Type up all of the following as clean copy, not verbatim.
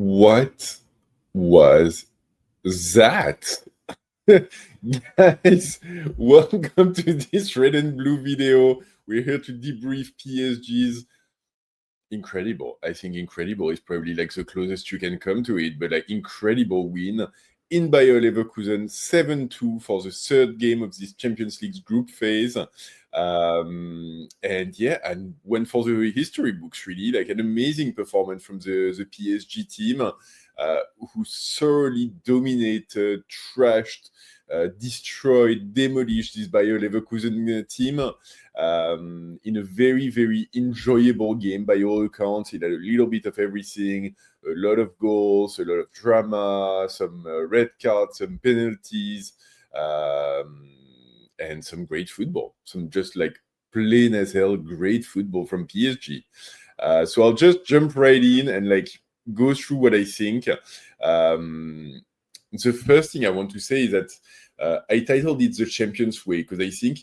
What was that? Guys, welcome to this red and blue video. We're here to debrief PSG's incredible. I think incredible is probably like the closest you can come to it, but like incredible win in Bayer Leverkusen, 7-2 for the third game of this Champions League group phase. And went for the history books, really, like an amazing performance from the PSG team, who thoroughly dominated, trashed, destroyed, demolished this Bayer Leverkusen team in a very, very enjoyable game by all accounts. It had a little bit of everything, a lot of goals, a lot of drama, some red cards, some penalties, and some great football. Some just like plain as hell great football from PSG. So I'll just jump right in and like go through what I think. The first thing I want to say is that I titled it The Champions Way because I think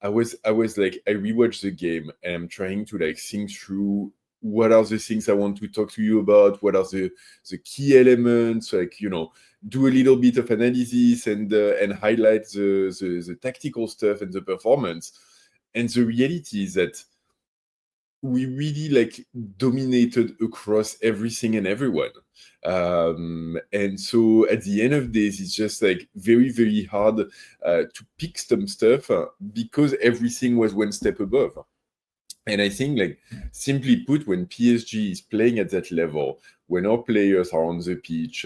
I was like, I rewatched the game and I'm trying to like think through what are the things I want to talk to you about, what are the key elements, like, you know, do a little bit of analysis and highlight the tactical stuff and the performance. And the reality is that we really like dominated across everything and everyone. And so at the end of this, it's just like very, very hard to pick some stuff because everything was one step above. And I think, like, simply put, when PSG is playing at that level, when our players are on the pitch,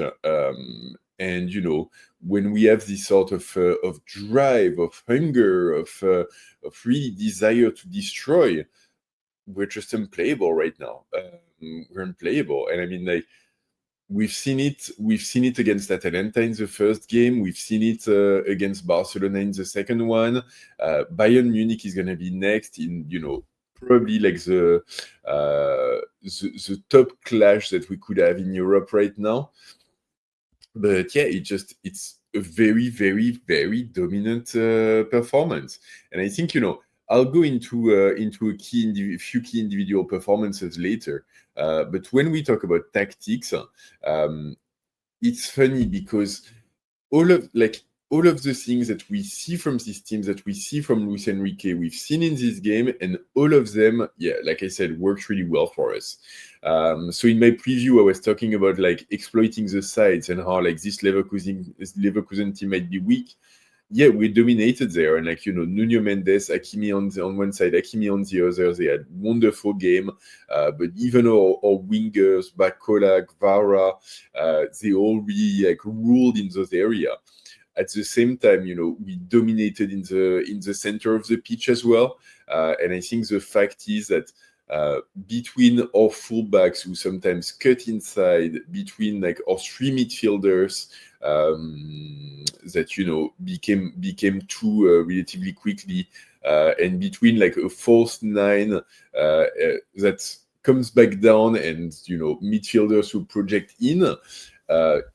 and you know, when we have this sort of drive, of hunger, of really desire to destroy, we're just unplayable right now. We're unplayable, and I mean, like, we've seen it against Atalanta in the first game. We've seen it against Barcelona in the second one. Bayern Munich is going to be next in, you know, probably like the top clash that we could have in Europe right now. But yeah, it's a very, very, very dominant performance. And I think, you know, I'll go into a few key individual performances later. But when we talk about tactics, it's funny because all of the things that we see from these teams, that we see from Luis Enrique, we've seen in this game, and all of them, yeah, like I said, worked really well for us. So in my preview, I was talking about like exploiting the sides and how like this Leverkusen team might be weak. Yeah, we dominated there, and like, you know, Nuno Mendes, Hakimi on one side, Hakimi on the other. They had wonderful game, but even our wingers, Barcola, Kvara, they all really like ruled in those areas. At the same time, you know, we dominated in the center of the pitch as well, and I think the fact is that between our fullbacks who sometimes cut inside, between like our three midfielders that, you know, became two relatively quickly, and between like a false nine that comes back down, and, you know, midfielders who project in.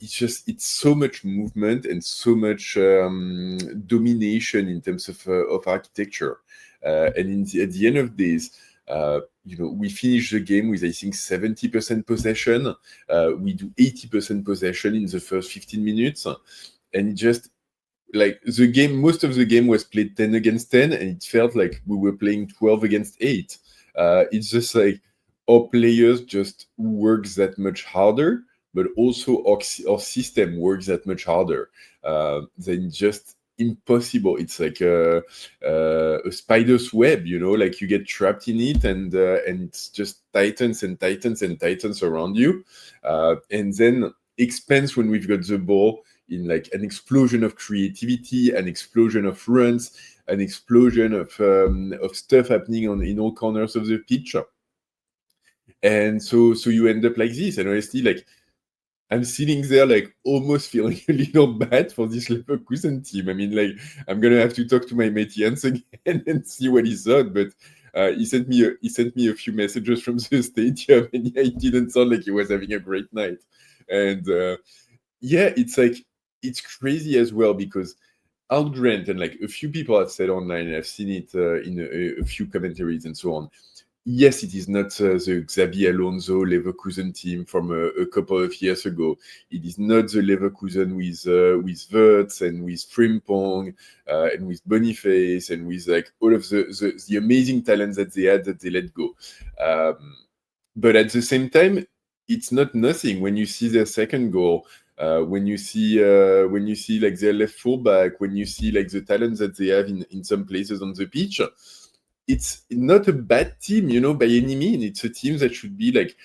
It's so much movement and so much domination in terms of architecture. And at the end of this, you know, we finish the game with, I think, 70% possession. We do 80% possession in the first 15 minutes. And it just, like, the game, most of the game was played 10 against 10, and it felt like we were playing 12 against 8. It's just like our players just work that much harder, but also our system works that much harder. Then just impossible. It's like a spider's web, you know, like you get trapped in it, and it's just tightens and tightens and tightens around you, and then expands when we've got the ball in like an explosion of creativity, an explosion of runs, an explosion of stuff happening in all corners of the pitch. And so you end up like this. And honestly, like, I'm sitting there like almost feeling a little bad for this Leverkusen team. I mean, like, I'm gonna have to talk to my mate Jens again and see what he thought. But he sent me a few messages from the stadium, and yeah, it didn't sound like he was having a great night. And yeah, it's crazy as well because I'll grant, and like a few people have said online, and I've seen it in a few commentaries and so on. yes, it is not the Xabi Alonso Leverkusen team from a couple of years ago. It is not the Leverkusen with Wirtz and with Frimpong and with Boniface and with like all of the amazing talents that they had that they let go. But at the same time, it's not nothing when you see their second goal. When you see like their left fullback, when you see like the talents that they have in some places on the pitch, it's not a bad team, by any means. It's a team that should be like,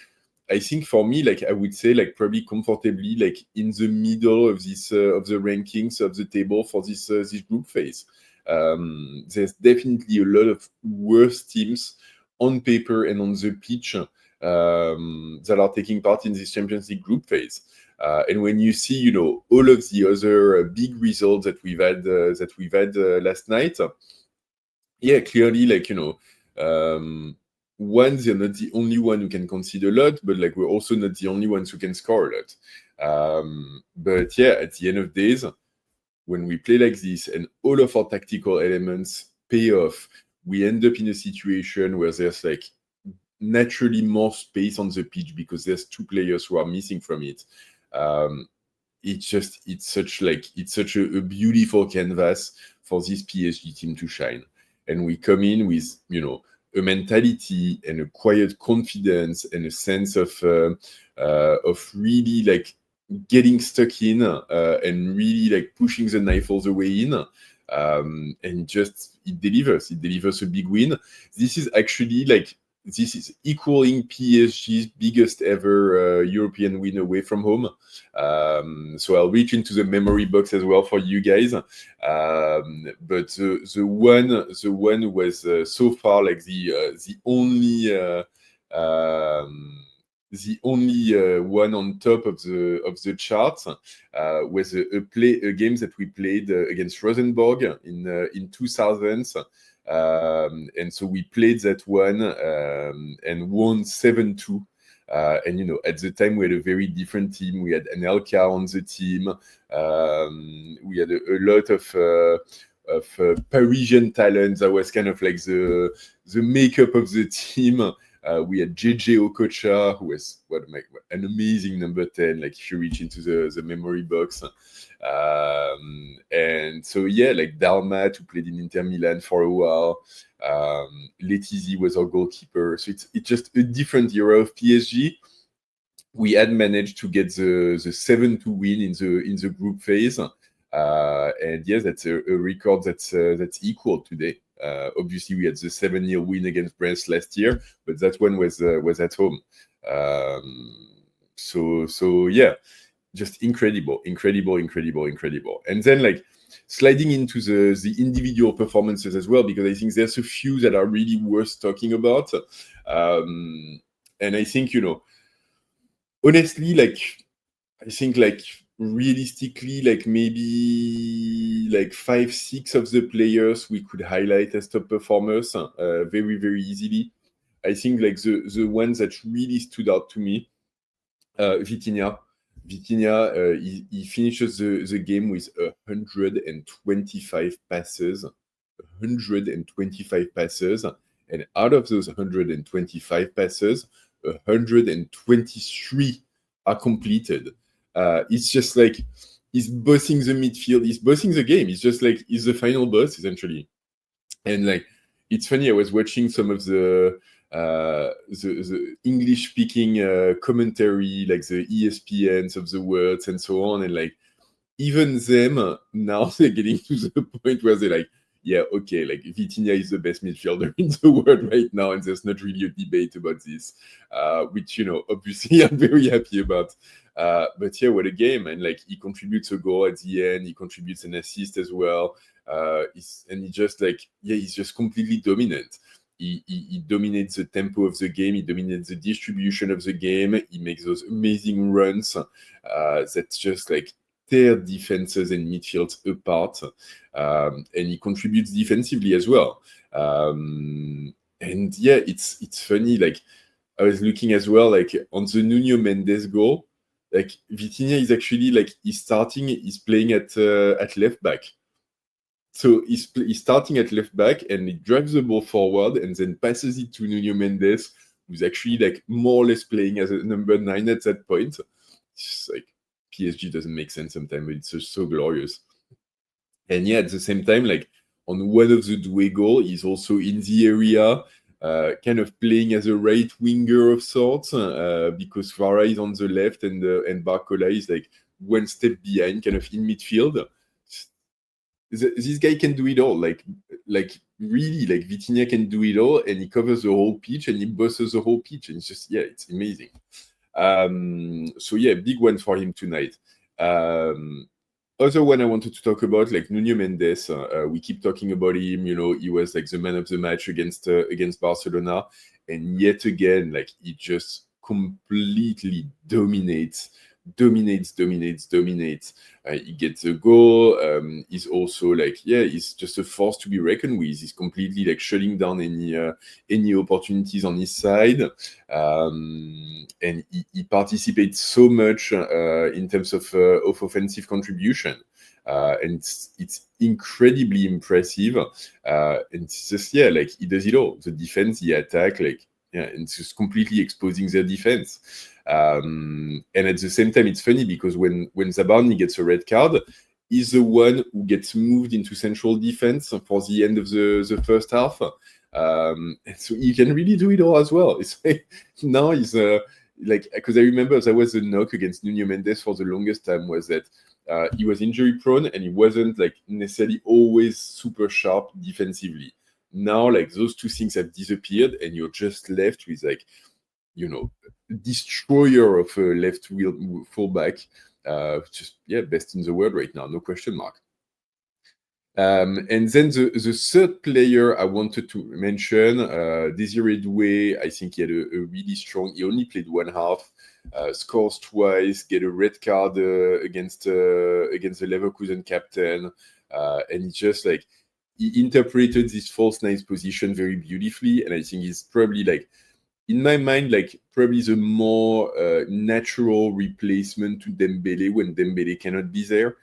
I think for me, like I would say, like probably comfortably, like in the middle of this of the rankings of the table for this group phase. There's definitely a lot of worse teams on paper and on the pitch that are taking part in this Champions League group phase. And when you see, all of the other big results that we've had last night, yeah, clearly, like, one, they're not the only one who can concede a lot, but like we're also not the only ones who can score a lot. But yeah, at the end of days, when we play like this and all of our tactical elements pay off, we end up in a situation where there's like naturally more space on the pitch because there's two players who are missing from it. It's such a beautiful canvas for this PSG team to shine. And we come in with, a mentality and a quiet confidence and a sense of really like getting stuck in and really like pushing the knife all the way in. And just it delivers a big win. This is equaling PSG's biggest ever European win away from home. So I'll reach into the memory box as well for you guys. But the one was so far like the only one on top of the charts was a game that we played against Rosenborg in 2000s. And so we played that one and won 7-2. And at the time we had a very different team. We had Anelka on the team. We had a lot of Parisian talent. That was kind of like the makeup of the team. We had JJ Okocha, who was an amazing number 10, like if you reach into the memory box. And so, yeah, like Dalmat, who played in Inter Milan for a while. Letizy was our goalkeeper. So it's just a different era of PSG. We had managed to get the 7-2 win in the group phase. And yes, that's a record that's equal today. Obviously, we had the 7-0 win against Brest last year, but that one was at home. So yeah, just incredible. And then like sliding into the individual performances as well, because I think there's a few that are really worth talking about. And I think, honestly, like I think like realistically, like maybe like 5-6 of the players we could highlight as top performers very, very easily. I think like the ones that really stood out to me, Vitinha, he finishes the game with 125 passes. 125 passes. And out of those 125 passes, 123 are completed. It's just like he's bossing the midfield. He's bossing the game. It's just like he's the final boss, essentially. And like, it's funny, I was watching some of the English-speaking commentary, like the ESPNs of the world and so on, and like even them now they're getting to the point where they're like, yeah, okay, like Vitinha is the best midfielder in the world right now, and there's not really a debate about this, which obviously I'm very happy about. But yeah, what a game! And like he contributes a goal at the end, he contributes an assist as well, and he just like he's just completely dominant. He dominates the tempo of the game. He dominates the distribution of the game. He makes those amazing runs that's just like tear defenses and midfields apart, and he contributes defensively as well. And yeah, it's funny. Like I was looking as well, like on the Nuno Mendes goal, like Vitinha is actually like he's playing at left back. So he's starting at left back and he drives the ball forward and then passes it to Nuno Mendes, who's actually like more or less playing as a number 9 at that point. It's just like PSG doesn't make sense sometimes, but it's just so glorious. And yeah, at the same time, like on one of the Doué goal, he's also in the area, kind of playing as a right winger of sorts, because Vara is on the left and Barcola is like one step behind, kind of in midfield. This guy can do it all, like really, like Vitinha can do it all, and he covers the whole pitch and he bosses the whole pitch, and it's just it's amazing. So yeah, big one for him tonight. Other one I wanted to talk about, like Nuno Mendes. We keep talking about him. You know, he was like the man of the match against Barcelona, and yet again, like he just completely dominates. He gets a goal. He's also like, he's just a force to be reckoned with. He's completely like shutting down any opportunities on his side. And he participates so much in terms of offensive contribution. And it's incredibly impressive. And it's just, like he does it all. The defense, the attack, like, and it's just completely exposing their defense. And at the same time, it's funny because when Zabarnyi gets a red card, he's the one who gets moved into central defense for the end of the first half. And so he can really do it all as well. It's like, now he's like, because I remember there was a knock against Nuno Mendes for the longest time, was that he was injury prone and he wasn't like necessarily always super sharp defensively. Now, like those two things have disappeared, and you're just left with like, destroyer of a left wheel fullback. Just best in the world right now, no question mark. And then the third player I wanted to mention, Désiré Doué. I think he had a really strong. He only played one half, scores twice, get a red card against the Leverkusen captain, and he just like he interpreted this false nine's position very beautifully. And I think he's probably like, in my mind, like probably the more natural replacement to Dembele when Dembele cannot be there,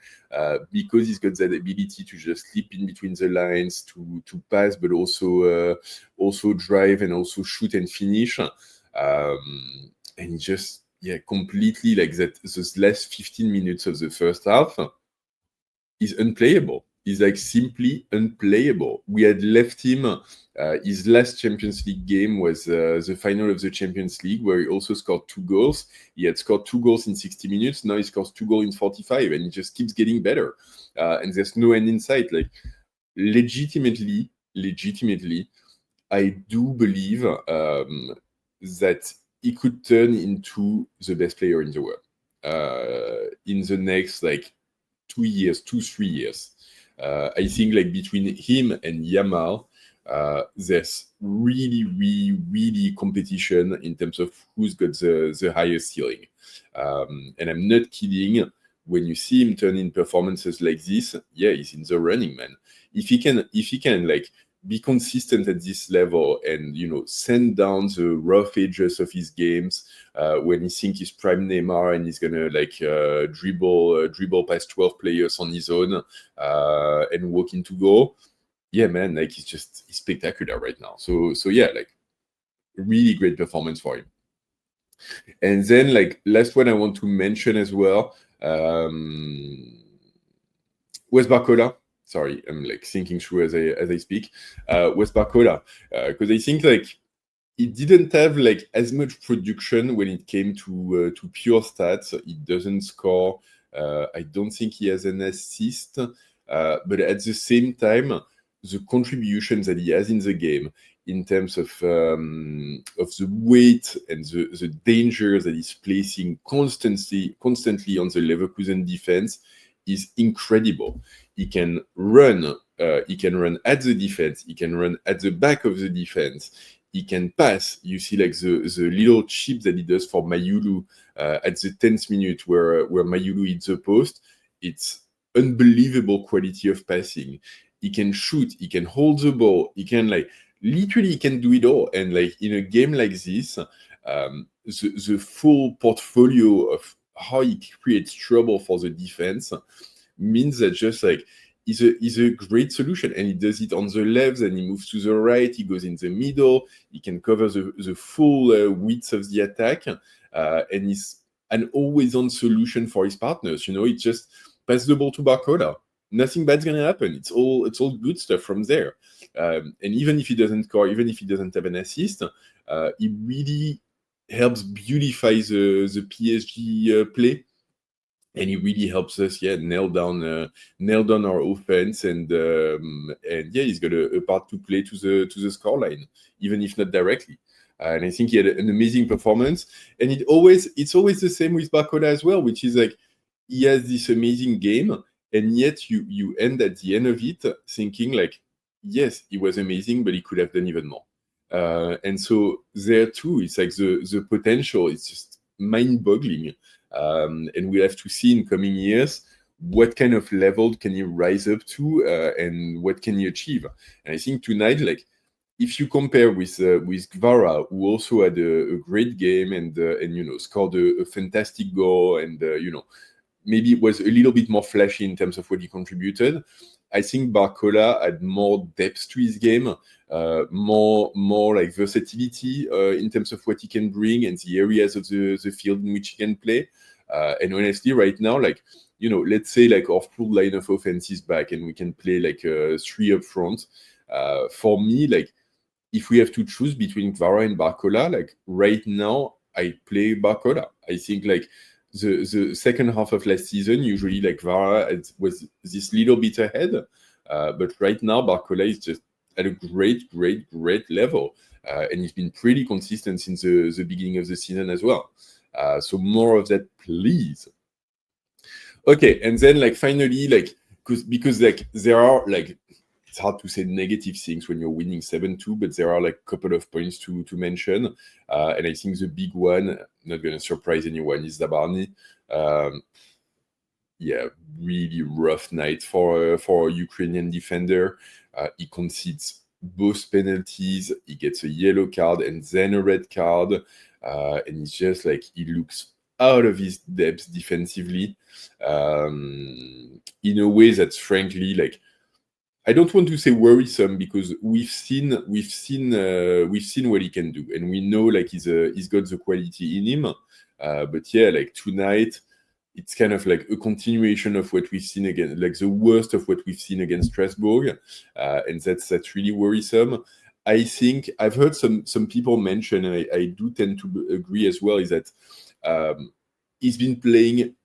because he's got that ability to just slip in between the lines, to pass, but also drive and also shoot and finish. And just completely like that. Those last 15 minutes of the first half is unplayable. He's like simply unplayable. We had left him. His last Champions League game was the final of the Champions League, where he also scored 2 goals. He had scored 2 goals in 60 minutes. Now he scores 2 goals in 45, and he just keeps getting better. And there's no end in sight. Like legitimately, I do believe that he could turn into the best player in the world in the next like 3 years. I think like between him and Yamal, there's really competition in terms of who's got the highest ceiling. And I'm not kidding. When you see him turn in performances like this, he's in the running, man. If he can like be consistent at this level and send down the rough edges of his games when he think he's prime Neymar and he's gonna like dribble past 12 players on his own and walk into goal. Yeah, man, like he's spectacular right now. So like really great performance for him. And then like last one I want to mention as well was Barcola. Sorry, I'm like thinking through as I speak. Was Barcola, because I think like he didn't have like as much production when it came to pure stats. He doesn't score. I don't think he has an assist. But at the same time, the contributions that he has in the game, in terms of the weight and the danger that he's placing constantly on the Leverkusen defense, is incredible. He can run at the defense. He can run at the back of the defense. He can pass. You see like the little chip that he does for Mayulu at the 10th minute where Mayulu hits the post. It's unbelievable quality of passing. He can shoot. He can hold the ball. He can like literally he can do it all. And like in a game like this, the full portfolio of how he creates trouble for the defense means that just like is a great solution, and he does it on the left, and he moves to the right, he goes in the middle, he can cover the full width of the attack, and he's an always-on solution for his partners. It's just pass the ball to Barcola. Nothing bad's gonna happen. It's all good stuff from there. And even if he doesn't score, even if he doesn't have an assist, he really helps beautify the PSG play. And he really helps us, nail down our offense, and he's got a part to play to the scoreline, even if not directly. And I think he had an amazing performance. And it's always the same with Barcola as well, which is like he has this amazing game, and yet you end at the end of it thinking like, yes, he was amazing, but he could have done even more. And so there too, it's like the potential is just mind-boggling. And we'll have to see in coming years what kind of level can he rise up to, and what can he achieve. And I think tonight, like, if you compare with Kvara, who also had a great game and scored a fantastic goal, and maybe it was a little bit more flashy in terms of what he contributed, I think Barcola had more depth to his game, more like versatility in terms of what he can bring and the areas of the field in which he can play. And honestly, right now, like, let's say like our full line of offense is back and we can play like 3 up front. For me, like, if we have to choose between Kvara and Barcola, like right now, I play Barcola. I think like the second half of last season, usually like Kvara was this little bit ahead, but right now Barcola is just at a great level, and he's been pretty consistent since the beginning of the season as well. So more of that, please. Okay, and then like finally, like because like there are like, it's hard to say negative things when you're winning 7-2, but there are like a couple of points to mention. And I think the big one, not going to surprise anyone, is Zabarnyi. Really rough night for a Ukrainian defender. He concedes both penalties. He gets a yellow card and then a red card. And it's just like he looks out of his depth defensively, in a way that's frankly like, I don't want to say worrisome, because we've seen what he can do, and we know like he's got the quality in him. But yeah, like tonight, it's kind of like a continuation of what we've seen again, like the worst of what we've seen against Strasbourg, and that's really worrisome. I think I've heard some people mention, and I do tend to agree as well, is that he's been playing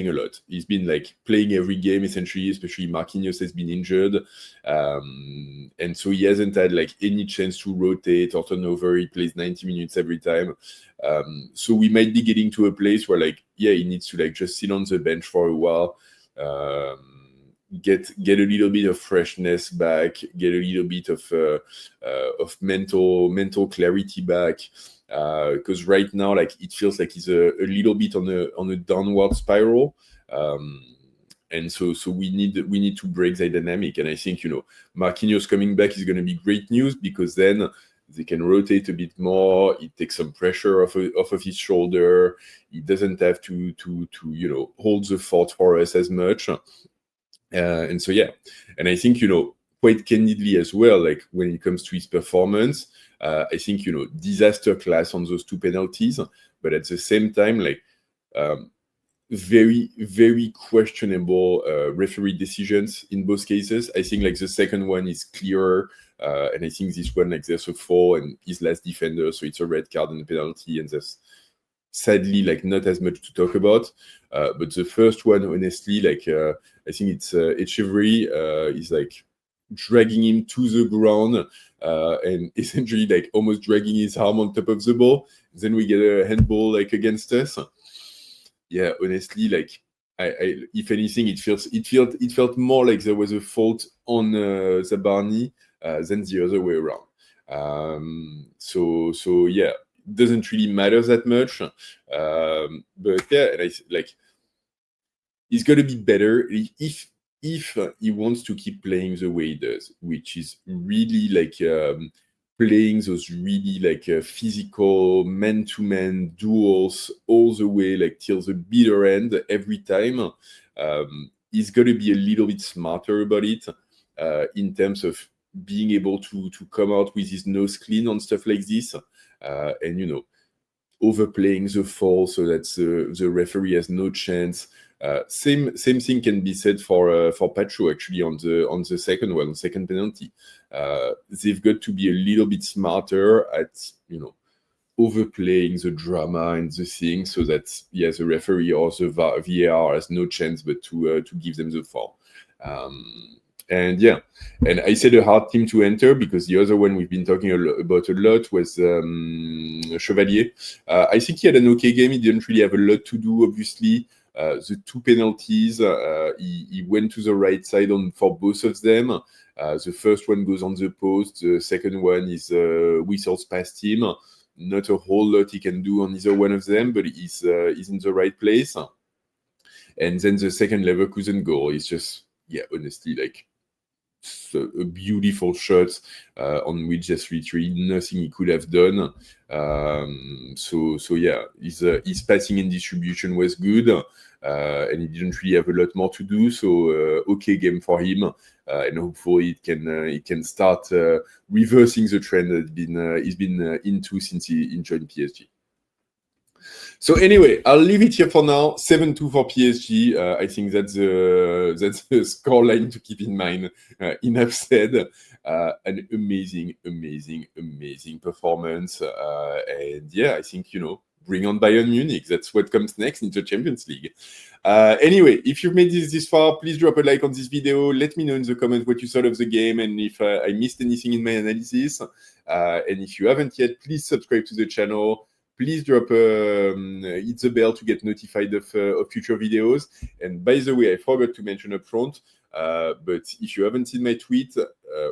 a lot. He's been like playing every game essentially, especially Marquinhos has been injured. And so he hasn't had like any chance to rotate or turn over. He plays 90 minutes every time. So we might be getting to a place where like, he needs to like just sit on the bench for a while, get a little bit of freshness back, get a little bit of mental clarity back. Because right now, like, it feels like he's a little bit on a downward spiral, and so we need to break that dynamic. And I think Marquinhos coming back is going to be great news, because then they can rotate a bit more. It takes some pressure off of his shoulder. He doesn't have to hold the fort for us as much. And so and I think quite candidly as well, like when it comes to his performance, I think disaster class on those 2 penalties, but at the same time, like very, very questionable referee decisions in both cases. I think like the second one is clearer, and I think this one, like, there's a foul and his last defender, so it's a red card and a penalty, and there's sadly like not as much to talk about. But the first one, honestly, like I think it's Echeverry is like dragging him to the ground, and essentially like almost dragging his arm on top of the ball. Then we get a handball like against us. Yeah, honestly, like I if anything, it felt more like there was a fault on Zabarnyi than the other way around. So yeah, doesn't really matter that much. But yeah, and like he's got to be better if he wants to keep playing the way he does, which is really like playing those really like physical man-to-man duels all the way like till the bitter end every time. he's got to be a little bit smarter about it in terms of being able to come out with his nose clean on stuff like this, and overplaying the fall so that the referee has no chance. Same thing can be said for Pacho actually on the second penalty. They've got to be a little bit smarter at overplaying the drama and the thing so that the referee or the VAR has no chance but to give them the foul. And I said a hard team to enter because the other one we've been talking about a lot was Chevalier. I think he had an okay game. He didn't really have a lot to do, obviously. The two penalties, he went to the right side for both of them. The first one goes on the post. The second one is whistles past him. Not a whole lot he can do on either one of them, but he's in the right place. And then the second Leverkusen goal is just, honestly, like a beautiful shot on which there's literally nothing he could have done. His passing and distribution was good, and he didn't really have a lot more to do. So okay game for him, and hopefully it can start reversing the trend that he's been into since he joined PSG. So anyway, I'll leave it here for now. 7-2 for PSG. I think that's the score line to keep in mind. Enough said. An amazing performance. I think, bring on Bayern Munich. That's what comes next in the Champions League. Anyway, if you've made this far, please drop a like on this video. Let me know in the comments what you thought of the game and if I missed anything in my analysis. And if you haven't yet, please subscribe to the channel. Please hit the bell to get notified of future videos. And by the way, I forgot to mention up front, but if you haven't seen my tweet,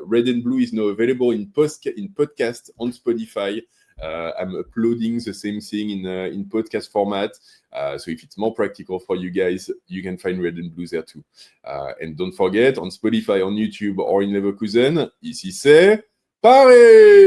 Red and Blue is now available in podcast on Spotify. I'm uploading the same thing in podcast format. So if it's more practical for you guys, you can find Red and Blue there too. And don't forget, on Spotify, on YouTube, or in Leverkusen, ici c'est Paris!